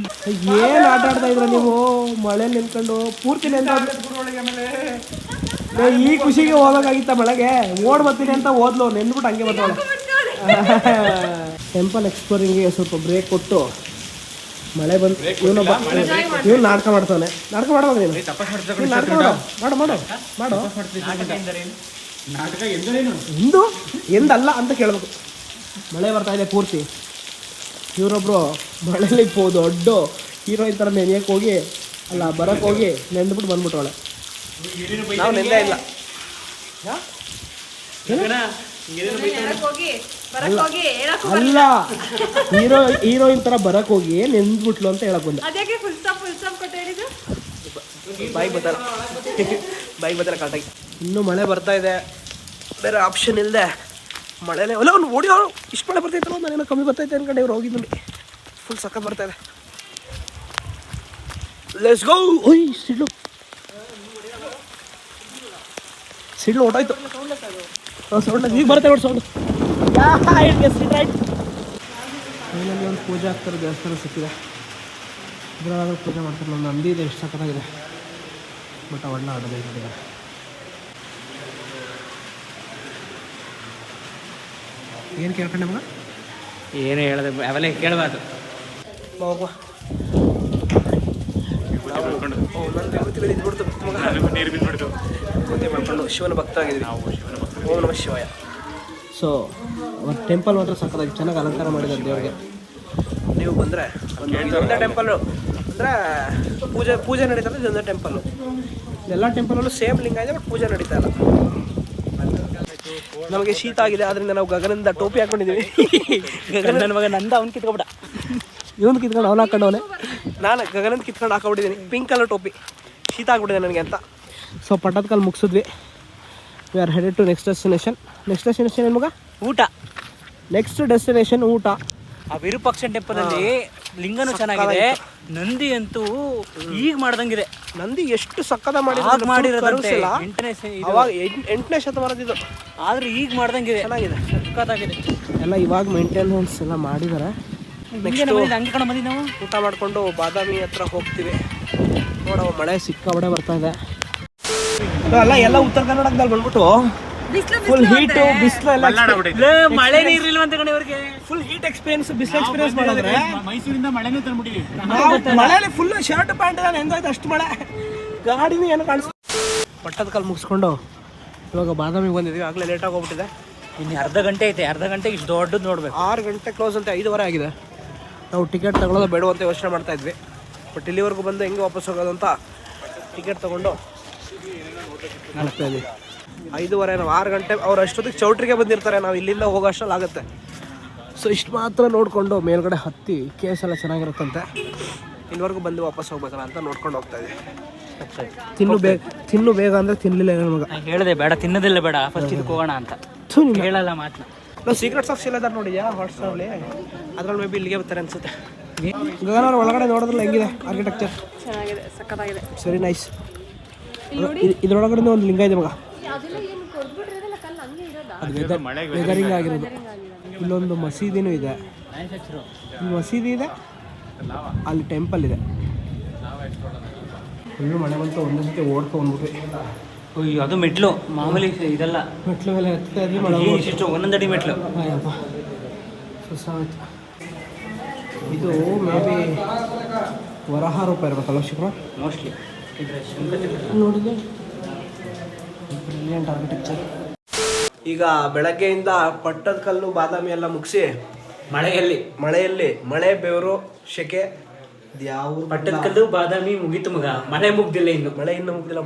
ಏನ್ ಆಟ ಆಡ್ತಾ ಇದ್ರ ನೀವು? ಮಳೆ ನಿಂತ್ಕೊಂಡು ಪೂರ್ತಿ ಈ ಖುಷಿಗೆ ಹೋಗ್ಬೇಕಾಗಿತ್ತ ಬೆಳಗ್ಗೆ ಓಡ್ ಬರ್ತೀನಿ ಅಂತ ಓದ್ಲು ನೆಂದ್ಬಿಟ್ಟು ಹಂಗೆ ಬರ್ತಾಳೆ. ಟೆಂಪಲ್ ಎಕ್ಸ್ಪ್ಲೋರಿಂಗ್ಗೆ ಸ್ವಲ್ಪ ಬ್ರೇಕ್ ಕೊಟ್ಟು ಮಳೆ ಬಂದು ಇವನು ನಾಟಕ ಮಾಡ್ತಾನೆ. ನಾಟಕ ಮಾಡುವಾಗ ನೀನು ನಾಟಕ ಮಾಡು ಮಾಡು ಮಾಡು ನಾಟಕ ಎಂದರೇನು ಎಂದು ಎಂದಲ್ಲ ಅಂತ ಕೇಳಬೇಕು. ಮಳೆ ಬರ್ತಾ ಇದೆ ಪೂರ್ತಿ. ಇವರೊಬ್ರು ಮಳೆಯಲ್ಲಿ ದೊಡ್ಡ ಹೀರೋಯಿನ್ ಥರ ನೆನೆಯಕ್ಕೆ ಹೋಗಿ ಅಲ್ಲ ಬರಕ್ಕೆ ಹೋಗಿ ನೆಂದ್ಬಿಟ್ಟು ಬಂದ್ಬಿಟ್ರೊಳೆ. ನಾವು ನೆಂದೇ ಇಲ್ಲ. ಅಲ್ಲ ಹೀರೋಯಿನ್ ಥರ ಬರಕ್ಕೆ ಹೋಗಿ ನೆಂದ್ಬಿಟ್ಲು ಅಂತ ಹೇಳಕ್ ಬಂದ. ಬಾಯಿಗೆ ಬತ್ತಲ್ಲ ಬಾಯಿಗೆ ಬತ್ತಲ್ಲ ಕರೆಕ್ಟಾಗಿ. ಇನ್ನೂ ಮಳೆ ಬರ್ತಾ ಇದೆ, ಬೇರೆ ಆಪ್ಷನ್ ಇಲ್ಲದೆ ಮಳೆನೇ ಅಲ್ಲ ಅವ್ನು ಓಡಿ ಅವರು ಇಷ್ಟು ಮಳೆ ಬರ್ತೈತಲ್ಲ ನಾನೇನೋ ಕಮ್ಮಿ ಬರ್ತೈತೆ ಅನ್ಕೊಂಡು ಇವ್ರು ಹೋಗಿದ್ದು ಫುಲ್ ಸಖತ್ ಬರ್ತಾ ಇದೆ. Let's go. ಓಯ್ ಸಿಡ್ಲು ಸಿಡ್ಲು ಹೊಟ್ಟೋಯ್ತು. ಸೌಂಡ್ ಈಗ ಬರುತ್ತೆ ನೋಡಿ ಸೌಂಡ್. ಫೈನಲಿ ಒಂದು ಪೂಜೆ ಆಗ್ತಾರೆ, ದೇವಸ್ಥಾನ ಸಿಕ್ಕಿದೆ. ಇದರೊಳಗೆ ಪೂಜೆ ಮಾಡ್ತಾರೆ. ನಮ್ಮ ನಂದಿ ಇದೆ, ಎಷ್ಟು ಸಖತ್ತಾಗಿದೆ. ಬಟ್ ಅವಣ್ಣ ಆಡೋದು ನೋಡಿದ್ದಾರೆ. ಏನು ಕೇಳ್ಕೊಂಡೆ ಮಗ? ಏನು ಹೇಳಿದೆ ಅವೆಲ್ಲ ಕೇಳಬಾರ್ದು. ಹೋಗುವ ನೀರು ಬಿದ್ದುಬಿಡ್ತು. ಪೂಜೆ ಮಾಡ್ಕೊಂಡು ಶಿವನ ಭಕ್ತ ಆಗಿದ್ವಿ. ಓಂ ನಮಃ ಶಿವಾಯ. ಸೊ ಟೆಂಪಲ್ ಮಾತ್ರ ಸಕ್ಕತ್ತಾಗಿ ಚೆನ್ನಾಗಿ ಅಲಂಕಾರ ಮಾಡಿದ್ದಾರೆ ದೇವರಿಗೆ. ನೀವು ಬಂದರೆ ಇದೊಂದೇ ಟೆಂಪಲ್ಲು ಅಂದರೆ ಪೂಜೆ ನಡೀತದೆ. ಇದೊಂದೇ ಟೆಂಪಲ್ಲು. ಎಲ್ಲ ಟೆಂಪಲಲ್ಲೂ ಸೇಮ್ ಲಿಂಗ ಇದೆ, ಬಟ್ ಪೂಜೆ ನಡೀತಾ ಇಲ್ಲ. ನಮಗೆ ಶೀತ ಆಗಿದೆ, ಆದ್ದರಿಂದ ನಾವು ಗಗನದಿಂದ ಟೋಪಿ ಹಾಕೊಂಡಿದ್ದೀವಿ. ನನ್ನ ಮಗ ನಂದ ಅವ್ನು ಕಿತ್ಕೊಬಿಡ, ಇವನು ಕಿತ್ಕೊಂಡು ಅವ್ನು ಹಾಕೊಂಡವನೆ. ನಾನು ಗಗನಂದ ಕಿತ್ಕೊಂಡು ಹಾಕೊಂಡಿದ್ದೀನಿ ಪಿಂಕ್ ಕಲರ್ ಟೋಪಿ. ಶೀತ ಆಗ್ಬಿಟ್ಟಿದೆ ನನಗೆ ಅಂತ. ಸೊ ಪಟ್ಟದಕಲ್ಲು ಮುಗಿಸಿದ್ವಿ. We are headed to next destination. Next destination ಏನು ಮಗ? ಊಟ. ನೆಕ್ಸ್ಟ್ ಡೆಸ್ಟಿನೇಷನ್ ಊಟ. ಆ ವಿರೂಪಾಕ್ಷ ಟೆಂಪಲ್ ಅಲ್ಲಿ ಲಿಂಗನೂ ಚೆನ್ನಾಗಿದೆ. ನಂದಿ ಅಂತೂ ಈಗ ಮಾಡ್ದಂಗಿದೆ. ನಂದಿ ಎಷ್ಟು ಸಕ್ಕದ ಮಾಡಿರೋದು. ಅವಾಗ 8ನೇ ಶತಮಾನದಿದ್ದು, ಆದ್ರೆ ಈಗ ಮಾಡ್ದಂಗಿದೆ. ಚೆನ್ನಾಗಿದೆ, ಸಕ್ಕತ್ತಾಗಿದೆ ಎಲ್ಲ. ಇವಾಗ ಮೇಂಟೆನೆನ್ಸ್ ಎಲ್ಲ ಮಾಡಿದ್ದಾರೆ. ಹಂಗೆ ಕಣ ಬಂದಿ ನಾವು ಊಟ ಮಾಡಿಕೊಂಡು ಬಾದಾಮಿ ಹತ್ರ ಹೋಗ್ತೀವಿ. ನೋಡೋ ಮಳೆ ಸಿಕ್ಕಾಬಡೆ ಬರ್ತಾ ಇದೆ. ಅಲ್ಲ ಎಲ್ಲ ಉತ್ತರ ಕರ್ನಾಟಕದಲ್ಲಿ ಬಂದ್ಬಿಟ್ಟು ಫುಲ್ ಹೀಟು ಬಿಸಿಲೆಲ್ಲ ಮಳೆ ನೀರಿಲ್ಲ ಅಂತ ಕಣ ಇವ್ರಿಗೆ. ಫುಲ್ ಹೀಟ್ ಎಕ್ಸ್ಪೀರಿಯನ್ಸ್, ಬಿಸಿಲು ಎಕ್ಸ್ಪೀರಿಯನ್ಸ್ ಮಾಡಿದ್ರೆ ಮೈಸೂರಿಂದ ಮಳೆನೂ ತಂದ್ಬಿಟ್ಟಿವಿ. ಮಳೆಯಲ್ಲಿ ಫುಲ್ ಶರ್ಟ್ ಪ್ಯಾಂಟ್ ಎಂದಾಯ್ತು ಅಷ್ಟು ಮಳೆ. ಗಾಡಿನೂ ಏನು ಕಾಣಿಸ್ತು. ಪಟ್ಟದಕಲ್ಲು ಮುಗಿಸ್ಕೊಂಡು ಇವಾಗ ಬಾದಾಮಿಗೆ ಬಂದಿದ್ದೀವಿ. ಆಗಲೇ ಲೇಟಾಗಿ ಹೋಗ್ಬಿಟ್ಟಿದೆ. ಇನ್ನು ಅರ್ಧ ಗಂಟೆ ಐತೆ. ಅರ್ಧ ಗಂಟೆಗೆ ಇಷ್ಟು ದೊಡ್ಡದು ನೋಡ್ಬೇಕು. 6 ಗಂಟೆ ಕ್ಲೋಸ್ ಅಂತ 5:15 ಆಗಿದೆ. ನಾವು ಟಿಕೆಟ್ ತಗೊಳ್ಳೋದು ಬೇಡ ಅಂತ ಯೋಚನೆ ಮಾಡ್ತಾ ಇದ್ವಿ. ಬಟ್ ಇಲ್ಲಿವರೆಗೂ ಬಂದು ಹೆಂಗೆ ವಾಪಸ್ ಹೋಗೋದು ಅಂತ ಟಿಕೆಟ್ ತೊಗೊಂಡು ಹೋಗ್ತಾ ಇದ್ವಿ. 5:15 ನಾವು 6 ಗಂಟೆ ಅವ್ರು ಅಷ್ಟೊತ್ತಿಗೆ ಚೌಟ್ರಿಗೆ ಬಂದಿರ್ತಾರೆ. ನಾವು ಇಲ್ಲಿಂದ ಹೋಗೋ ಅಷ್ಟರಲ್ಲಿ ಆಗುತ್ತೆ. ಸೊ ಇಷ್ಟು ಮಾತ್ರ ನೋಡಿಕೊಂಡು ಮೇಲ್ಗಡೆ ಹತ್ತಿ ಕೇಸ್ ಎಲ್ಲ ಚೆನ್ನಾಗಿರುತ್ತಂತೆ. ಇಲ್ಲಿವರೆಗೂ ಬಂದು ವಾಪಸ್ ಹೋಗ್ಬೇಕಲ್ಲ ಅಂತ ನೋಡ್ಕೊಂಡು ಹೋಗ್ತಾ ಇದ್ವಿ. ತಿನ್ನು ಬೇಗ ಅಂದರೆ ತಿನ್ನಲಿಲ್ಲ ನಮಗೆ. ಹೇಳಿದೆ ಬೇಡ, ತಿನ್ನೋದಿಲ್ಲ ಬೇಡ, ಫಸ್ಟ್ ಇದಕ್ಕೆ ಹೋಗೋಣ ಅಂತ. ಹೇಳಲ್ಲ ಮಾತನ್ನ. ನಾವು ಸೀಕ್ರೆಟ್ಸ್ ಆಫ್ ಸಿಲೆದಾರ್ ನೋಡಿದ್ಯಾ ವಾಟ್ಸಪ್ಪಲ್ಲಿ? ಅದ್ರಲ್ಲಿ ಮೇ ಬಿ ಇಲ್ಲಿಗೆ ಬರ್ತಾರೆ ಅನ್ಸುತ್ತೆ. ಗಗನ ಒಳಗಡೆ ನೋಡೋದ್ರಲ್ಲ ಹೆಂಗಿದೆ ಆರ್ಕಿಟೆಕ್ಚರ್? ಚೆನ್ನಾಗಿದೆ, ಸಕ್ಕತ್ತಾಗಿದೆ. ಸರಿ ನೈಸ್. ಇದ್ರೊಳಗಡೆ ಒಂದು ಲಿಂಗ ಇದೆ ಮಗ. ಅದು ವೆದರಿಂಗ್ ಆಗಿರೋದು. ಇಲ್ಲೊಂದು ಮಸೀದಿನೂ ಇದೆ. ಇಲ್ಲಿ ಮಸೀದಿ ಇದೆ, ಅಲ್ಲಿ ಟೆಂಪಲ್ ಇದೆ. ಫುಲ್ಲು ಮಳೆ ಬಂತು. ಒಂದೇ ಸತಿ ಓಡ್ಕೊಂಡ್ಬಿಟ್ವಿ. ಅಯ್ಯೋ, ಅದು ಮೆಟ್ಲು ಮಾಮೂಲಿ ಇದೆಲ್ಲ. ಮೆಟ್ಲು ಮೇಲೆ ಹತ್ತಾ ಇದ್ವಿ. ಮಳೆ ಇಷ್ಟು ಒಂದೊಂದಡಿ ಮೆಟ್ಲು. ಅಯ್ಯಪ್ಪ ಸುಸ್ತಾಯ್ತು. ಇದು ಮೇ ಬಿ ವರಹ ರೂಪ ಇರಬೇಕಲ್ಲ ಶಿವರಾಮ್ ಮೋಸ್ಟ್ಲಿ. ನೋಡಿದ್ದೆ ಬ್ರಿಲಿಯಂಟ್ ಆರ್ಕಿಟೆಕ್ಚರ್. ಈಗ ಬೆಳಗ್ಗೆಯಿಂದ ಪಟ್ಟದಕಲ್ಲು ಬಾದಾಮಿ ಎಲ್ಲ ಮುಗಿಸಿ ಮಳೆಯಲ್ಲಿ ಮಳೆ ಬೆವರು ಶೆಕೆ ಯಾವ ಪಟ್ಟದಕಲ್ಲು ಬಾದಾಮಿ ಮುಗೀತು ಮಗ. ಮಳೆ ಮುಗ್ದಿಲ್ಲ ಇನ್ನು.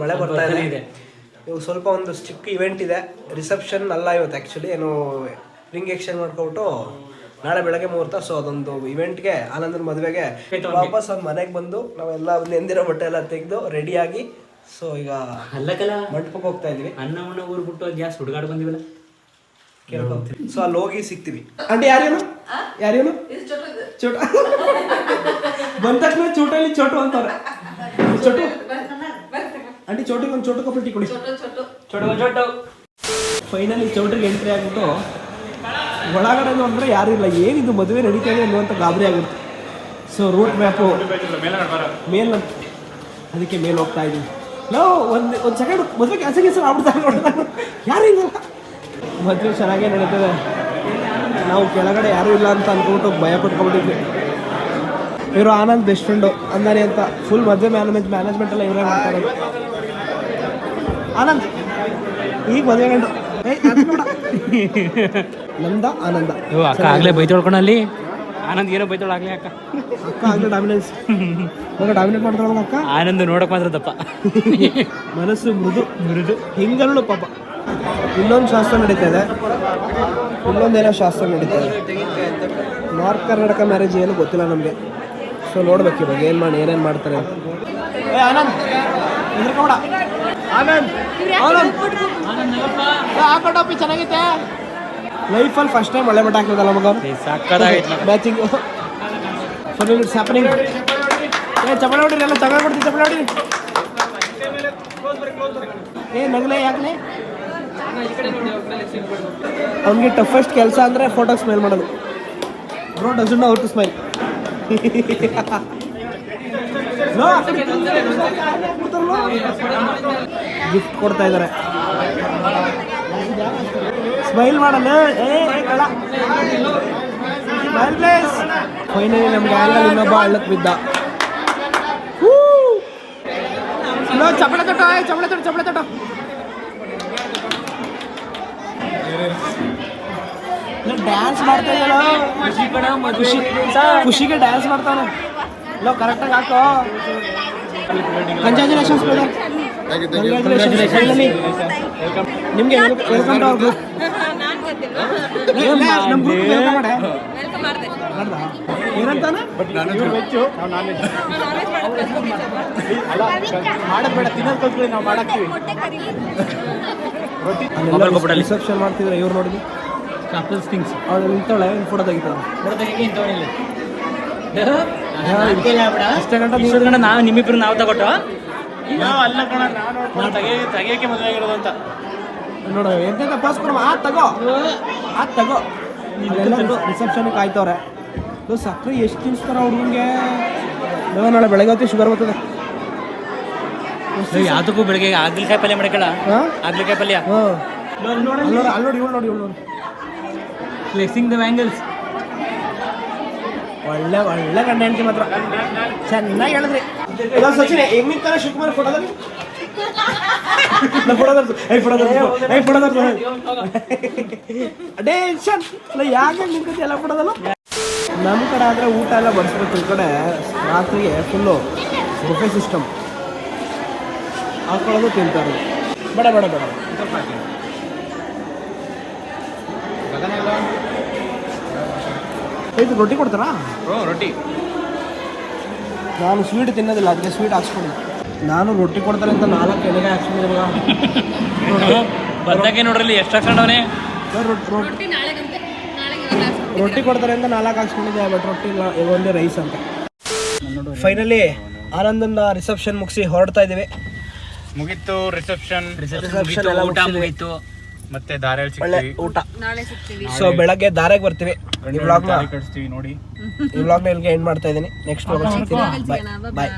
ಮಳೆ ಬರ್ತಾ ಇದೆ. ಇವಾಗ ಸ್ವಲ್ಪ ಒಂದು ಚಿಕ್ಕ ಇವೆಂಟ್ ಇದೆ. ರಿಸೆಪ್ಷನ್ ಅಲ್ಲ ಇವತ್ತು ಆ್ಯಕ್ಚುಲಿ. ಏನು ರಿಂಗ್ ಎಕ್ಸ್ಚೇಂಜ್ ಮಾಡ್ಕೊಬಿಟ್ಟು ನಾಳೆ ಬೆಳಗ್ಗೆ ಮುಹೂರ್ತ. ಸೊ ಅದೊಂದು ಇವೆಂಟ್ಗೆ ಆನಂದನ ಮದುವೆಗೆ ವಾಪಸ್ ಅವ್ನ ಮನೆಗೆ ಬಂದು ನಾವೆಲ್ಲ ನೆಂದಿರೋ ಬಟ್ಟೆ ಎಲ್ಲ ತೆಗೆದು ರೆಡಿಯಾಗಿ ಸೊ ಈಗ ಮಂಟಪಕ್ಕೆ ಹೋಗ್ತಾ ಇದೀವಿ. ಅನ್ನ ಊರು ಬಿಟ್ಟು ಗ್ಯಾಸ್ ಹುಡುಗಾಡ್ ಬಂದಿವಲ್ಲ, ಕೇಳ್ಕೊಂತೀವಿ. ಸೊ ಅಲ್ಲಿ ಹೋಗಿ ಸಿಗ್ತೀವಿ. ಆಂಟಿ ಯಾರೇನು ಚೋಟ ಬಂದ ತಕ್ಷಣ ಚೋಟಲ್ಲಿ ಚೋಟು ಅಂತಾರೆ. ಚೋಟು ಆಂಟಿ ಚೋಟಿಗೆ ಒಂದು ಚೋಟು ಕಪ್ಪಲ್ ಟೀ ಕೊಡಿ. ಚೋಟು ಫೈನಲಿ ಚೌಟ್ರಿಗೆ ಎಂಟ್ರಿ ಆಗಿಬಿಟ್ಟು ಒಳಗಡೆ ಅಂದರೆ ಯಾರು ಇಲ್ಲ. ಏನಿದು ಮದುವೆ ನಡೀತಾ ಇದೆ ಅನ್ನುವಂಥ ಗಾಬರಿ ಆಗಿರುತ್ತೆ. ಸೊ ರೂಟ್ ಮ್ಯಾಪು ಮೇಲೆ ಅದಕ್ಕೆ ಮೇಲೆ ಹೋಗ್ತಾ ಇದ್ದೀವಿ. ಲೋ ಒಂದು ಸೆಕೆಂಡ್ ಮದುವೆ ಕೆಲಸ ಆಗ್ಬಿಡ್ತಾರೆ ಯಾರು ಇಲ್ಲ. ಮದುವೆ ಚೆನ್ನಾಗೇ ನಡೀತದೆ. ನಾವು ಕೆಳಗಡೆ ಯಾರೂ ಇಲ್ಲ ಅಂತ ಅಂದ್ಬಿಟ್ಟು ಭಯ ಪಟ್ಕೊಂಡ್ಬಿಟ್ಟಿದ್ವಿ. ಇವರು ಆನಂದ್ ಬೆಸ್ಟ್ ಫ್ರೆಂಡು ಅಂದಾನೆ ಅಂತ ಫುಲ್ ಮದುವೆ ಮ್ಯಾನೇಜ್ಮೆಂಟ್ ಎಲ್ಲ ಇವರೇ ಮಾಡ್ತಾರೆ. ಆನಂದ್ ಈಗ ಮದುವೆ ಗಂಡು ನಂದ ಆನಂದ. ಅಕ್ಕ ಆಗ್ಲೇ ಬೈತೊಳ್ಕೊಂಡು ಅಲ್ಲಿ ಆನಂದ್ ಏನೋ ಬೈತೊಳ ಆಗ್ಲೇ ಅಕ್ಕ ಆಗ್ಲೇ ಡಾಮಿನೆನ್ಸ್ ಡಾಮಿನೇಟ್ ಮಾಡ್ತಾಳ ಅಕ್ಕ. ಆನಂದ್ ನೋಡಕ್ ಮಾತ್ರ ದಪ್ಪ, ಮನಸ್ಸು ಮೃದು ಹಿಂಗಲ್ಲು ಪಾಪ. ಇನ್ನೊಂದು ಶಾಸ್ತ್ರ ನಡೀತಾ ಇದೆ, ಇನ್ನೊಂದೇನೋ ಶಾಸ್ತ್ರ ನಡೀತಾ ಇದೆ. ನಾರ್ತ್ ಕರ್ನಾಟಕ ಮ್ಯಾರೇಜ್ ಏನು ಗೊತ್ತಿಲ್ಲ ನಮಗೆ. ಸೊ ನೋಡ್ಬೇಕು ಇವಾಗ ಏನೇನು ಮಾಡ್ತಾರೆ ಅಂತ. ಆನಂದ್ ಹೆದರ್ಕೋಬೇಡ. ಆನಂದ್ ಹಾಕೊಂಡಪ್ಪಿ ಚೆನ್ನಾಗೈತೆ. ಲೈಫಲ್ಲಿ ಫಸ್ಟ್ ಟೈಮ್ ಒಳ್ಳೆ ಬಟ್ಟೆ ಹಾಕಿದಲ್ಲ ಮಗ. Matching so it's happening. ಚಪ್ಪಳ ಹೊಡಿರಿ ಎಲ್ಲ ಚಪ್ಪಳ ಕೊಡ್ತೀವಿ. ಚಪ್ಪಳ ಹೊಡಿರಿ. ನಗಲೆ ಯಾಕಲೆ ಅವ್ನಿಗೆ ಟಫೆಸ್ಟ್ ಕೆಲಸ ಅಂದರೆ ಫೋಟೋ ಸ್ಮೈಲ್ ಮಾಡೋದು. Bro doesn't know how to smile. Gift ಕೊಡ್ತಾ ಇದ್ದಾರೆ. ಸ್ಮೈಲ್ ಮಾಡಲ್ಲ. Smile please. ಫೈನಲಿ ನಮ್ಗೆ ಆ್ಯಂಗಲ್ ಇನ್ನೊಬ್ಬ ಹಳ್ಳಕ್ಕೆ ಬಿದ್ದ. ಚಪ್ಪಳೆ ತೊಟ್ಟು ಚಪ್ಪಳೆ ತೊಟ್ಟು ಚಪ್ಪಳೆ ತೊಟ್ಟು. ಡ್ಯಾನ್ಸ್ ಮಾಡ್ತಾ ಇದ್ದಲ್ಲ, ಖುಷಿಗೆ ಡ್ಯಾನ್ಸ್ ಮಾಡ್ತಾನೆ. ಇಲ್ಲ ಕರೆಕ್ಟಾಗಿ ಹಾಕೋ. Congratulations brother. ನಿಮಗೆ ವೆಲ್ಕಮ್ ಟು ಅವರ್ ಗ್ರೂಪ್. ನಮ್ಮ ಗ್ರೂಪ್ ವೆಲ್ಕಮ್ ಮಾಡೆ ಏನಂತಾನೆ. ಮಾಡಬೇಡ, ತಿನ್ನೋದು ಕಲ್ತ್ಕೊಳ್ಳಿ, ನಾವು ಮಾಡಾಕ್ತೀವಿ. ರಿಸೆಪ್ಷನ್ ಮಾಡ್ತಿದ್ರೆ ಇವ್ರು ನೋಡಿದ್ವಿ ಕಪಲ್ಸ್ ಥಿಂಗ್ಸ್. ಅವ್ಳು ನಿಂತವಳೆ ಫೋಟೋ ತೆಗಿತಾಳೆ. ನಾವು ನಿಮ್ಮಿಬ್ರು ನಾವು ತಗೊಟ್ಟು ಅಲ್ಲ ಕಣ, ನಾನು ತೆಗಿಯೋಕೆ ಮದುವೆ ಆಗಿರೋದು ಅಂತ ನೋಡ. ಎಂತೆಂತ ಪಾಸ್ ಕೊಡ ತಗೋ ರಿಸೆಪ್ಷನ್ಗೆ ಕಾಯ್ತವ್ರೆ. ಸಕ್ಕರೆ ಎಷ್ಟು ತಿನ್ಸ್ತಾರ ಹುಡುಗಂಗೆ. ನಾಳೆ ಬೆಳಗ್ಗೆ ಹೊತ್ತಿಗೆ ಶುಗರ್ ಬರ್ತದೆ. ಯಾವುದಕ್ಕೂ ಬೆಳಗ್ಗೆ ಆಗ್ಲಿಕಾಯಿ ಪಲ್ಯ ಮಾಡ್ಕೊಳ್ಳ. ಆಗ್ಲಿಕಾಯಿ ಪಲ್ಯ ನೋಡಿ ಫ್ಲೆಕ್ಸಿಂಗ್ ದ ಬ್ಯಾಂಗಲ್ಸ್. ಒಳ್ಳೆ ಗಂಡ ಹೆಂಡತಿ ಮಾತ್ರ ಚೆನ್ನಾಗಿ ಹೇಳಿದ್ರಿ. ಸಚಿನ್ ಹೆಂಗ್ ನಿಂತಾನೆ ಶಿವಕುಮಾರ್ ಫೋಟೋದಲ್ಲಿ. ಟೆನ್ಷನ್ ಯಾಕೆ ನಿಂತೈತಿ ಎಲ್ಲ ಫೋಟೋದಲ್ಲ. ನಮ್ಮ ಕಡೆ ಆದರೆ ಊಟ ಎಲ್ಲ ಬಡಿಸ್ಬೇಕು. ಈ ಕಡೆ ರಾತ್ರಿಗೆ ಫುಲ್ಲು ಬುಫೆ ಸಿಸ್ಟಮ್ ಹಾಕೊಳ್ಳೋದು ತಿಂತಾರೆ. ಬೇಡ ಇದು ರೊಟ್ಟಿ ಕೊಡ್ತಾರಾ? ರೊಟ್ಟಿ. ನಾನು ಸ್ವೀಟ್ ತಿನ್ನೋದಿಲ್ಲ, ಅದಕ್ಕೆ ಸ್ವೀಟ್ ಹಾಕ್ಸ್ಕೊಂಡು. ನಾನು ರೊಟ್ಟಿ ಕೊಡ್ತಾರೆ ಅಂತ 4 ಎಲೆಗೆ ಹಾಕ್ಸ್ಕೊಂಡಿದ್ದೆ. ಬಂದಾಗೆ ನೋಡ್ರಲ್ಲಿ ಎಷ್ಟು ಹಾಕೊಂಡವನೇ. ರೊಟ್ಟಿ ಕೊಡ್ತಾರೆ ಅಂತ 4 ಹಾಕ್ಸ್ಕೊಂಡಿದ್ದೆ. ಬಟ್ ರೊಟ್ಟಿ ಇಲ್ಲ, ಒಂದೇ ರೈಸ್ ಅಂತ. ಫೈನಲಿ ಆನಂದನ ರಿಸೆಪ್ಷನ್ ಮುಗಿಸಿ ಹೊರಡ್ತಾ ಇದ್ದೀವಿ. ಮುಗೀತು ರಿಸೆಪ್ಷನ್ ಎಲ್ಲ ಊಟ ಮುಗೀತು. ಮತ್ತೆ ದಾರೆ ಒಳ್ಳೆ ಊಟ. ನಾಳೆ ಸಿಗ್ತೀವಿ. ಸೊ ಬೆಳಗ್ಗೆ ದಾರೆಗೆ ಬರ್ತೀವಿ. ಈ ವ್ಲಾಗ್ನ ಕಳಿಸ್ತೀವಿ ನೋಡಿ. ಇಲ್ಲಿಗೆ ಎಂಡ್ ಮಾಡ್ತಾ ಇದ್ದೀನಿ. ನೆಕ್ಸ್ಟ್ ವ್ಲಾಗ್ ಸಿಗ್ತೀನಿ. ಬಾಯ್.